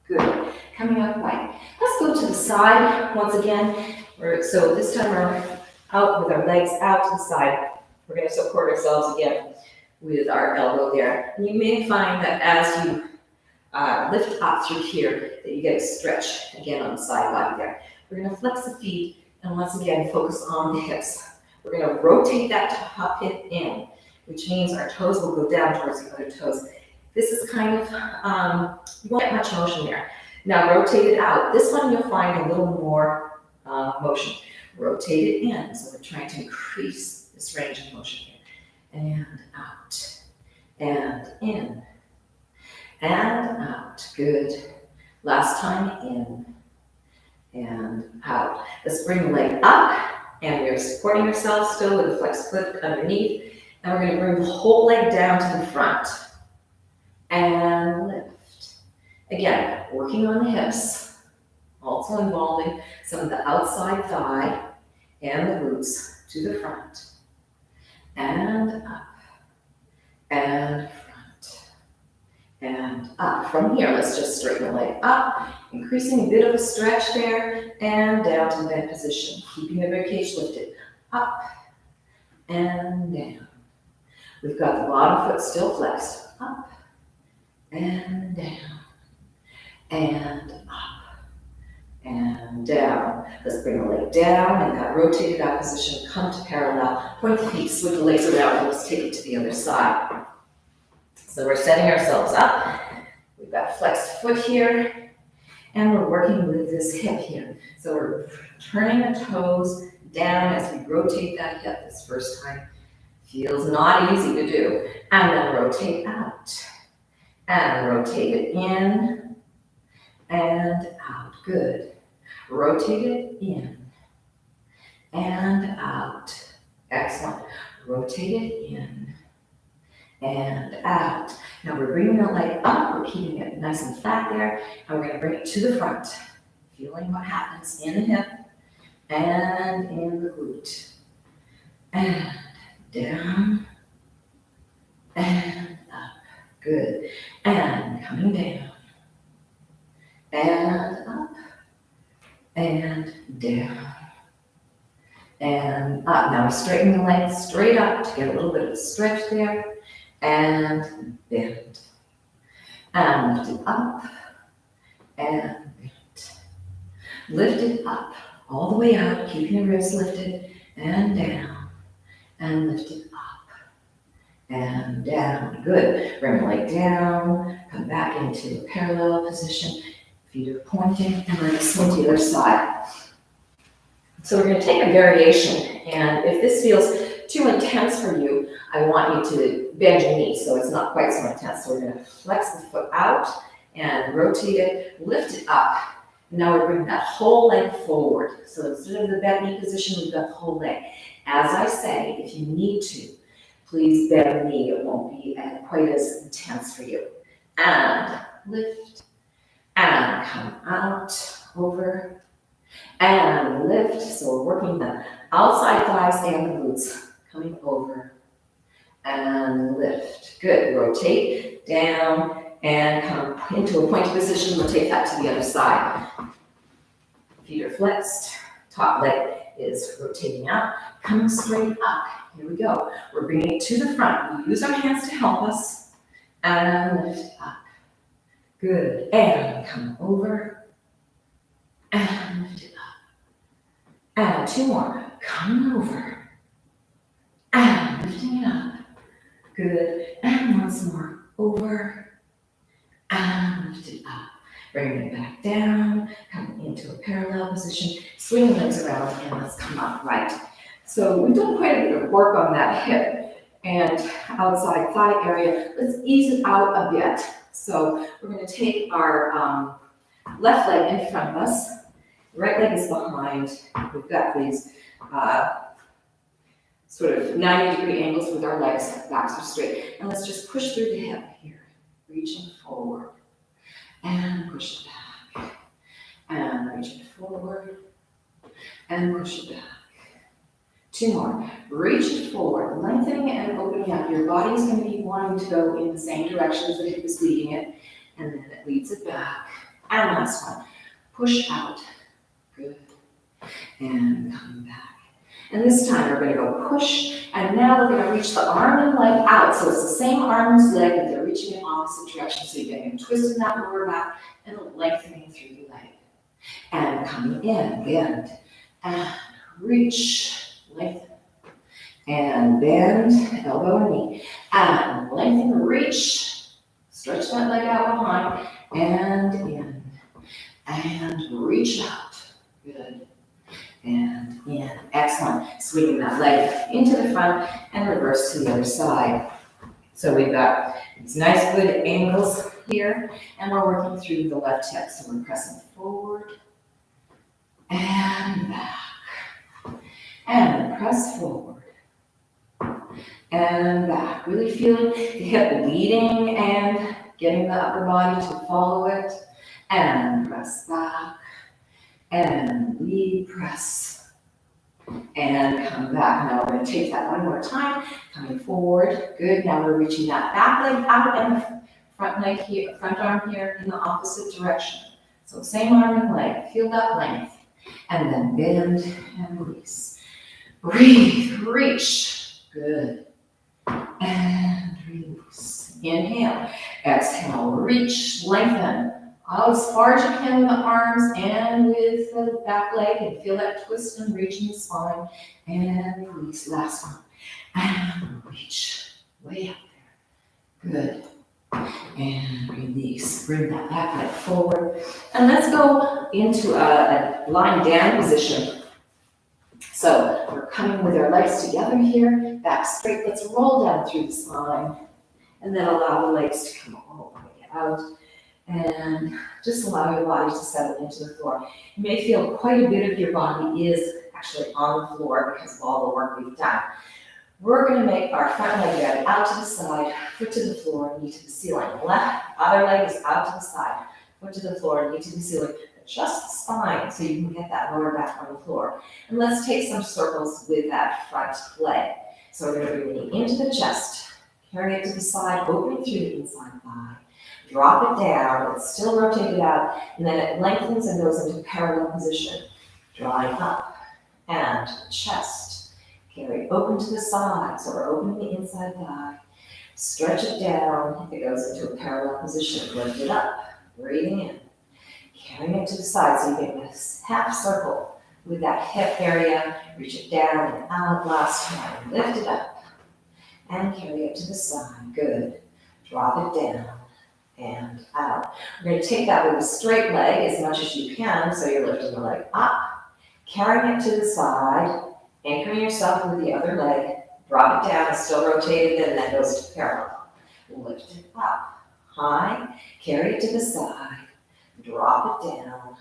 Good. Coming up right. Let's go to the side once again. So this time we're out with our legs out to the side. We're going to support ourselves again with our elbow there. And you may find that as you lift up through here, that you get a stretch again on the side body there. We're going to flex the feet and once again focus on the hips. We're going to rotate that top hip in, which means our toes will go down towards the other toes. This is kind of, you won't get much motion there. Now rotate it out. This one you'll find a little more motion. Rotate it in. So we're trying to increase this range of motion here. And out. And in. and out. Good. Last time, in and out. Let's bring the leg up, and we're supporting ourselves still with a flexed foot underneath. And we're going to bring the whole leg down to the front and lift. Again, working on the hips, also involving some of the outside thigh and the glutes to the front and up and front and up. From here, let's just straighten the leg up, increasing a bit of a stretch there, and down to the bent position, keeping the ribcage lifted, up and down. We've got the bottom foot still flexed, up and down, and up and down. Let's bring the leg down in that rotated out position, come to parallel, point the feet, swing the legs around, and let's take it to the other side. So we're setting ourselves up. We've got a flexed foot here, and we're working with this hip here. So we're turning the toes down as we rotate that hip this first time. Feels not easy to do. And then rotate out. And rotate it in and out. Good. Rotate it in and out. Excellent. Rotate it in and out. Now we're bringing the leg up. We're keeping it nice and flat there. And we're going to bring it to the front. Feeling what happens in the hip and in the glute. And down and up. Good. And coming down and up and down and up. Now we straighten the legs straight up to get a little bit of a stretch there, and bend and lift it up and bend. Lift it up all the way out, keeping the ribs lifted, and down and lift it up and down. Good. Bring the leg down, come back into a parallel position. Feet are pointing, and we're going to swing to the other side. So we're going to take a variation, and if this feels too intense for you, I want you to bend your knees so it's not quite so intense. So we're going to flex the foot out and rotate it, lift it up. Now we're bringing that whole leg forward. So instead of the bent knee position, we've got the whole leg. As I say, if you need to, please bend the knee. It won't be quite as intense for you. And lift. And come out, over, and lift. So we're working the outside thighs and the glutes. Coming over, and lift. Good. Rotate, down, and come into a pointed position. We'll take that to the other side. Feet are flexed. Top leg is rotating out, coming straight up. Here we go. We're bringing it to the front. We use our hands to help us, and lift up. Good. And come over and lift it up. And two more. Coming over and lifting it up. Good. And once more. Over and lift it up. Bringing it back down. Coming into a parallel position. Swing the legs around and let's come up right. So we've done quite a bit of work on that hip and outside thigh area. Let's ease it out a bit. So we're going to take our left leg in front of us. Right leg is behind. We've got these sort of 90-degree angles with our legs. Backs are straight. And let's just push through the hip here. Reaching forward. And push it back. And reach it forward. And push it back. Two more. Reach it forward, lengthening and opening up. Your body is going to be wanting to go in the same direction as the hip is leading it. And then it leads it back. And last one. Push out. Good. And come back. And this time we're going to go push. And now we're going to reach the arm and leg out. So it's the same arm as leg, but they're reaching in opposite directions. So you're getting a twist in that lower back and lengthening through the leg. And coming in, bend. And reach. Lengthen and bend, elbow and knee, and lengthen, reach, stretch that leg out behind, and in, and reach out, good, and in, excellent, swinging that leg into the front, and reverse to the other side. So we've got these nice good angles here, and we're working through the left hip. So we're pressing forward and back, and press forward and back. Really feeling the hip leading and getting the upper body to follow it, and press back, and lead, press, and come back. Now we're going to take that one more time, coming forward. Good. Now we're reaching that back leg out and the front leg here, front arm here in the opposite direction. So same arm and leg. Feel that length. And then bend and release. Breathe, reach. Good. And release. Inhale. Exhale, reach, lengthen. Out as far as you can with the arms and with the back leg, and feel that twist and reach in the spine, and release. Last one, and reach way up there. Good. And release. Bring that back leg forward, and let's go into a lying down position. So we're coming with our legs together here, back straight. Let's roll down through the spine, and then allow the legs to come all the way out. And just allow your body to settle into the floor. You may feel quite a bit of your body is actually on the floor because of all the work we've done. We're going to make our front leg bend out to the side, foot to the floor, knee to the ceiling. Left, other leg is out to the side, foot to the floor, knee to the ceiling. Adjust the spine so you can get that lower back on the floor. And let's take some circles with that front leg. So we're going to bring the knee into the chest, carry it to the side, opening through the inside thigh. Drop it down, it's still rotated out, and then it lengthens and goes into parallel position. Drawing up, and chest. Carry open to the side, so we're opening the inside thigh. Stretch it down, it goes into a parallel position. Lift it up, breathing in. Carrying it to the side, so you get this half circle with that hip area. Reach it down and out last time. Lift it up, and carry it to the side. Good. Drop it down. And out. We're going to take that with a straight leg as much as you can, so you're lifting the leg up, carrying it to the side, anchoring yourself with the other leg, drop it down, it's still rotated, and then goes to parallel. Lift it up, high, carry it to the side, drop it down,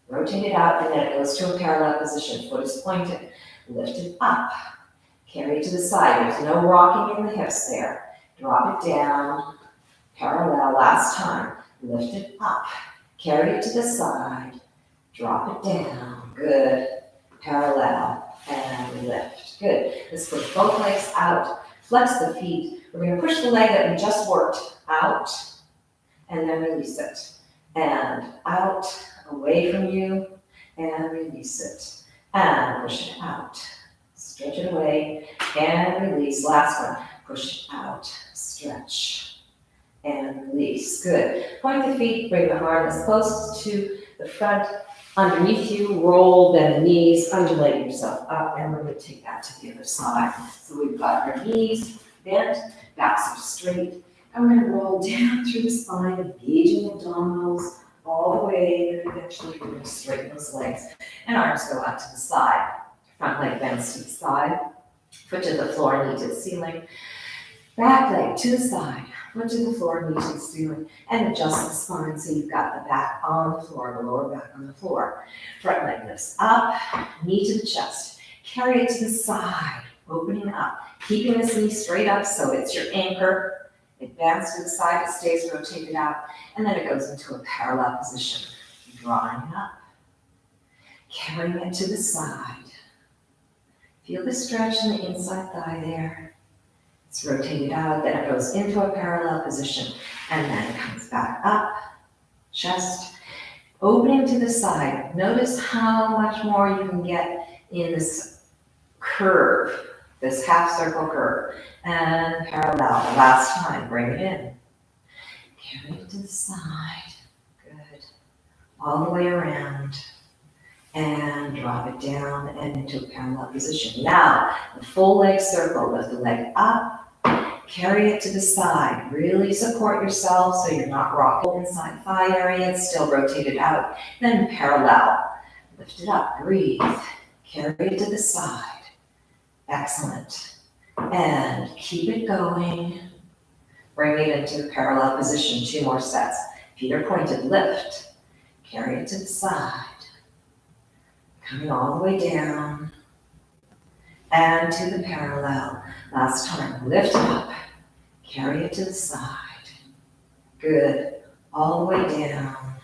rotate it out, and then it goes to a parallel position. Foot is pointed, lift it up, carry it to the side. There's no rocking in the hips there. Drop it down, parallel last time, lift it up, carry it to the side, drop it down, good, parallel, and lift, good. Let's push both legs out, flex the feet. We're going to push the leg that we just worked out, and then release it, and out, away from you, and release it, and push it out, stretch it away, and release. Last one, push it out, stretch, and release. Good. Point the feet, bring the arm as close to the front, underneath you, roll, bend the knees, undulate yourself up, and we're going to take that to the other side. So we've got our knees bent, backs are straight, and we're going to roll down through the spine, engaging the abdominals all the way, and eventually we're going to straighten those legs, and arms go out to the side. Front leg bends to the side, foot to the floor, knee to the ceiling, back leg to the side, foot to the floor, knee to the ceiling, and adjust the spine so you've got the back on the floor, the lower back on the floor. Front leg lifts up, knee to the chest. Carry it to the side, opening up, keeping this knee straight up so it's your anchor. It bends to the side, it stays rotated out, and then it goes into a parallel position. Drawing up, carrying it to the side. Feel the stretch in the inside thigh there. It's rotated out, then it goes into a parallel position, and then it comes back up, chest, opening to the side. Notice how much more you can get in this curve, this half circle curve, and parallel. Last time, bring it in. Carry it to the side, good, all the way around, and drop it down and into a parallel position. Now, the full leg circle, lift the leg up, carry it to the side. Really support yourself so you're not rocking inside thigh area. It's still rotated out. Then parallel. Lift it up. Breathe. Carry it to the side. Excellent. And keep it going. Bring it into the parallel position, 2 more sets. Feet are pointed, lift, carry it to the side, coming all the way down, and to the parallel. Last time, lift up, carry it to the side. Good, all the way down,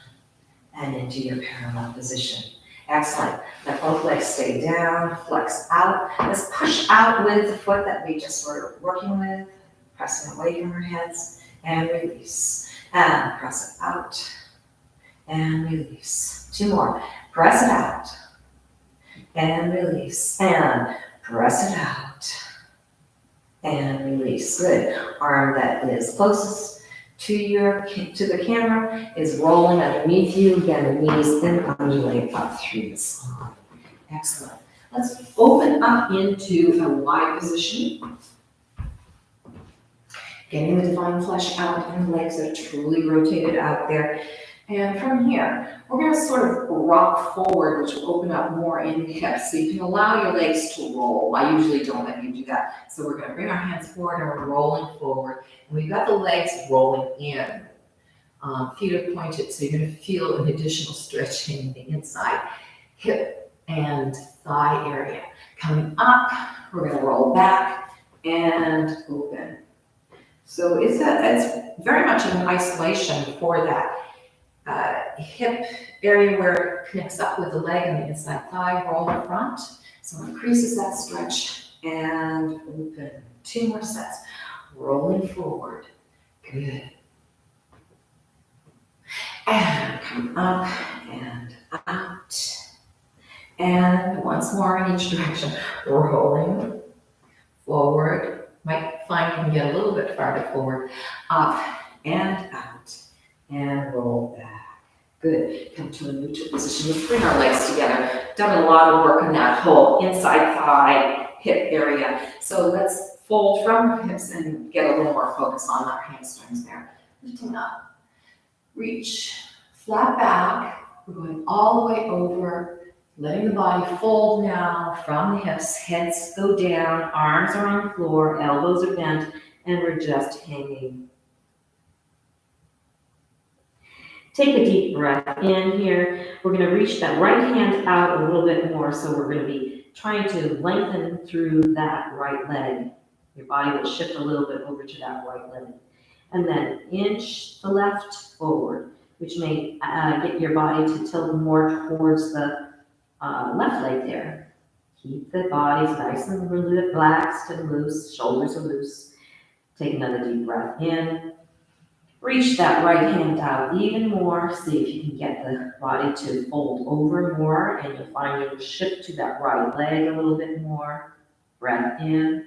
and into your parallel position. Excellent. Let both legs stay down, flex out. Let's push out with the foot that we just were working with, pressing away from our heads, and release. And press it out, and release. 2 more. Press it out, and release. And press it out, and release. Good. Arm that is closest to the camera is rolling underneath you. Again, the knees then undulate up through the spine. Excellent. Let's open up into a wide position. Getting the divine flesh out and the legs are truly rotated out there. And from here, we're going to sort of rock forward, which will open up more in the hips. So you can allow your legs to roll. I usually don't let you do that. So we're going to bring our hands forward and we're rolling forward. And we've got the legs rolling in. Feet are pointed, so you're going to feel an additional stretching in the inside hip and thigh area. Coming up, we're going to roll back and open. So it's very much in isolation for that hip area where it connects up with the leg and the inside thigh, roll in front. So it increases that stretch and open. 2 more sets. Rolling forward. Good. And come up and out. And once more in each direction. Rolling forward. Might find you can get a little bit farther forward. Up and out. And roll back. Good. Come to a neutral position. Let's bring our legs together. Done a lot of work on that whole inside thigh, hip area. So let's fold from the hips and get a little more focus on our hamstrings there. Lifting up. Reach. Flat back. We're going all the way over. Letting the body fold now from the hips. Heads go down. Arms are on the floor. Elbows are bent. And we're just hanging. Take a deep breath in here. We're going to reach that right hand out a little bit more. So we're going to be trying to lengthen through that right leg. Your body will shift a little bit over to that right leg. And then inch the left forward, which may get your body to tilt more towards the left leg there. Keep the body nice and relaxed and loose. Shoulders are loose. Take another deep breath in. Reach that right hand out even more. See if you can get the body to fold over more, and you'll find you'll shift to that right leg a little bit more. Breath in.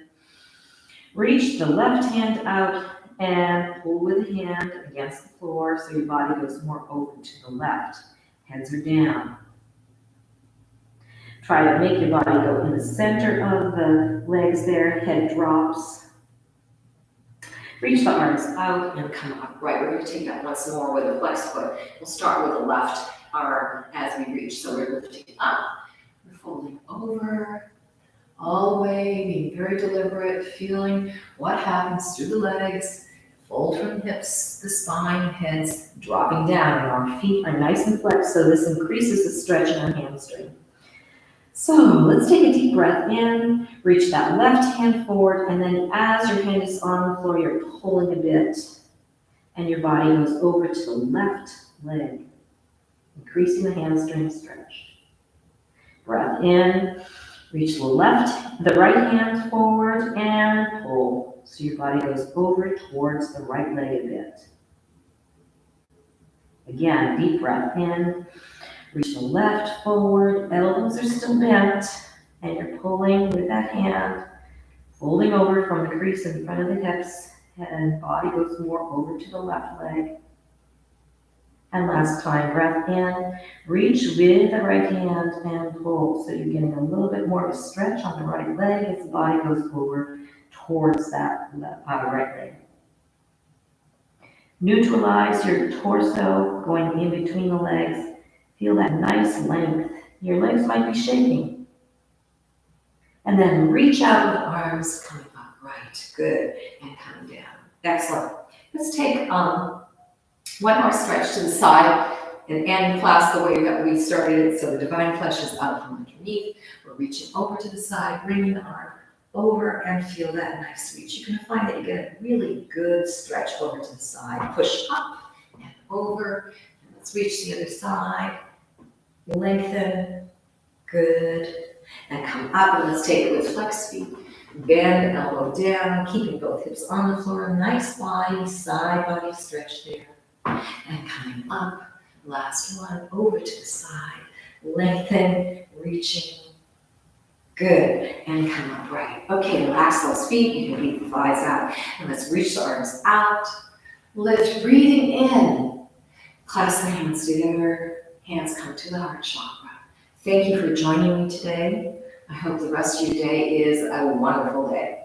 Reach the left hand out and pull with the hand against the floor so your body goes more over to the left. Hands are down. Try to make your body go in the center of the legs there. Head drops. Reach the arms out and come up. Right, we're going to take that once more with a flexed foot. We'll start with the left arm as we reach. So we're lifting up. We're folding over, all the way, being very deliberate, feeling what happens through the legs. Fold from the hips, the spine, heads dropping down. And our feet are nice and flexed, so this increases the stretch in our hamstring. So let's take a deep breath in, reach that left hand forward, and then as your hand is on the floor, you're pulling a bit, and your body goes over to the left leg, increasing the hamstring stretch. Breath in, reach the right hand forward, and pull. So your body goes over towards the right leg a bit. Again, deep breath in. Reach the left forward, elbows are still bent, and you're pulling with that hand, folding over from the crease in front of the hips, and body goes more over to the left leg. And last time, breath in, reach with the right hand and pull. So you're getting a little bit more of a stretch on the right leg as the body goes over towards that right leg. Neutralize your torso going in between the legs. Feel that nice length. Your legs might be shaking. And then reach out with the arms coming up. Right, good. And coming down. Excellent. Let's take one more stretch to the side and end class the way that we started it. So the divine flesh is out from underneath. We're reaching over to the side, bringing the arm over and feel that nice reach. You're going to find that you get a really good stretch over to the side. Push up and over. And let's reach the other side. Lengthen. Good. And come up, and let's take it with flex feet. Bend elbow down, keeping both hips on the floor. Nice wide side body stretch there. And coming up, last one, over to the side. Lengthen, reaching. Good. And come up right. Okay, relax those feet. You can beat the thighs out. And let's reach the arms out. Lift, breathing in. Clasp the hands together. Hands come to the heart chakra. Thank you for joining me today. I hope the rest of your day is a wonderful day.